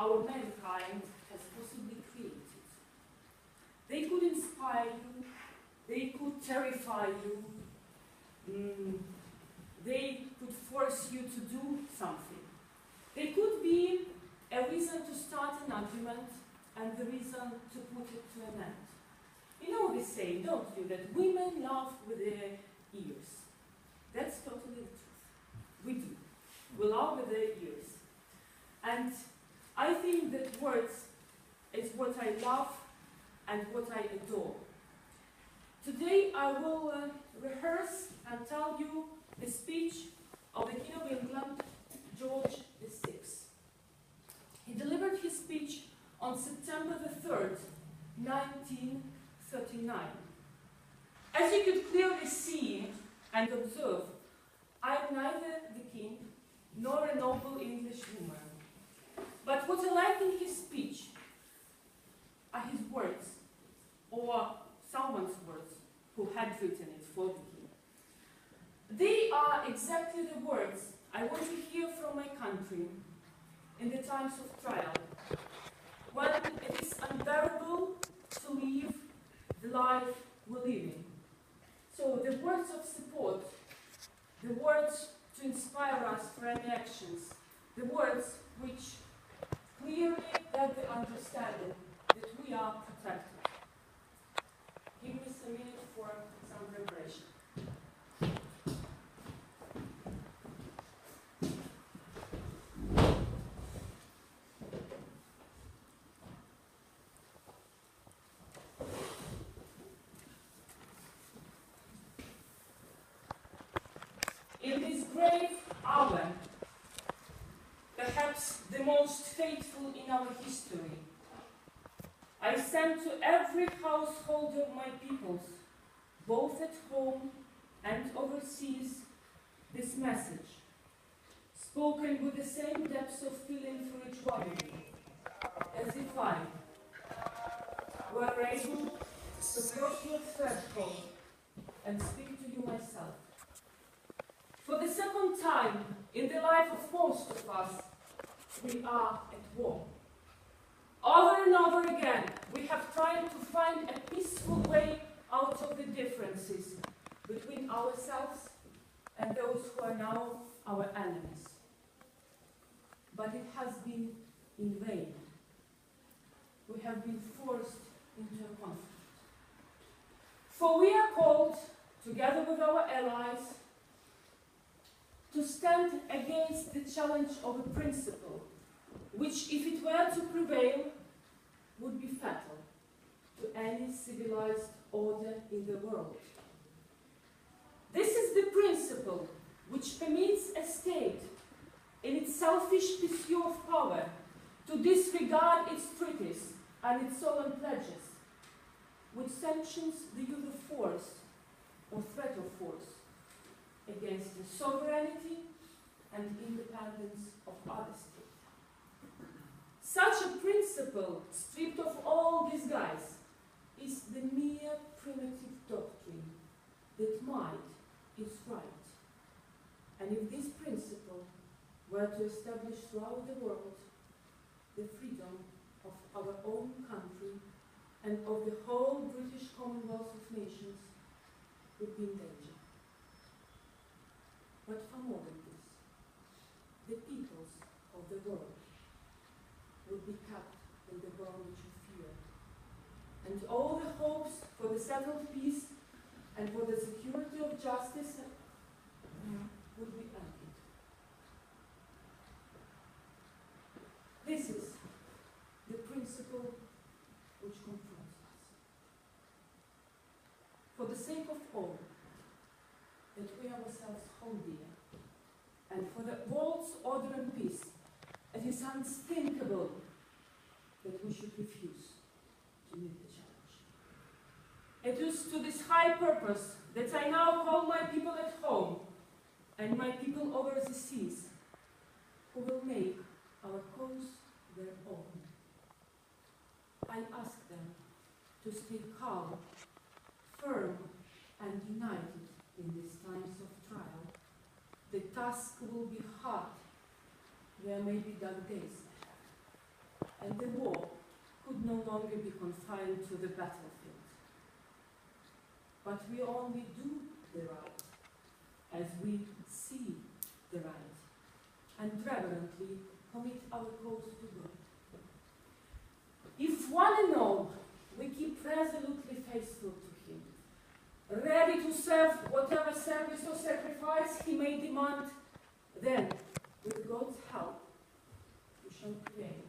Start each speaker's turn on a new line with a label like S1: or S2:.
S1: our mankind has possibly created. They could inspire you, they could terrify you, they could force you to do something. They could be a reason to start an argument and the reason to put it to an end. You know they say, don't you, that women laugh with their ears. That's totally the truth. We do. We laugh with their ears. And I think that words is what I love and what I adore. Today I will rehearse and tell you the speech of the King of England, George VI. He delivered his speech on September the 3rd, 1939. As you could clearly see and observe, I am neither the king nor a noble English woman. But what I like in his speech are his words, or someone's words who had written it for the king. They are exactly the words I want to hear from my country in the times of trial, when it is unbearable to live the life we live in. So the words of support, the words to inspire us for any actions, the words which clearly get the understanding that we are protected. Give me a minute for some preparation. In this grave hour, perhaps the most fateful in our history, I send to every household of my peoples, both at home and overseas, this message, spoken with the same depths of feeling for each one of you, as if I were able to cross your threshold and speak to you myself. For the second time in the life of most of us, we are at war. Over and over again, we have tried to find a peaceful way out of the differences between ourselves and those who are now our enemies. But it has been in vain. We have been forced into a conflict. For we are called, together with our allies, to stand against the challenge of a principle which, if it were to prevail, would be fatal to any civilized order in the world. This is the principle which permits a state, in its selfish pursuit of power, to disregard its treaties and its solemn pledges, which sanctions the use of force or threat of force against the sovereignty and independence of other states. Such a principle, stripped of all disguise, is the mere primitive doctrine that might is right. And if this principle were to establish throughout the world the freedom of our own country and of the whole British Commonwealth of Nations, would be in danger. But far more than this, the peoples of the world would be kept in the bondage of fear, and all the hopes for the settled peace and for the security of justice would be ended. This is the principle which confronts us. For the sake of all, that we ourselves hold dear, and for the world's order and peace, it is unthinkable that we should refuse to meet the challenge. It is to this high purpose that I now call my people at home and my people over the seas, who will make our cause their own. I ask them to stay calm, firm, and united in these times of trial. The task will be hard. There may be dark days ahead. and the war could no longer be confined to the battlefield. But we only do the right as we see the right, and reverently commit our cause to God. If one and all we keep resolutely faithful to Him, ready to serve whatever service or sacrifice He may demand, then, with God's help, we shall create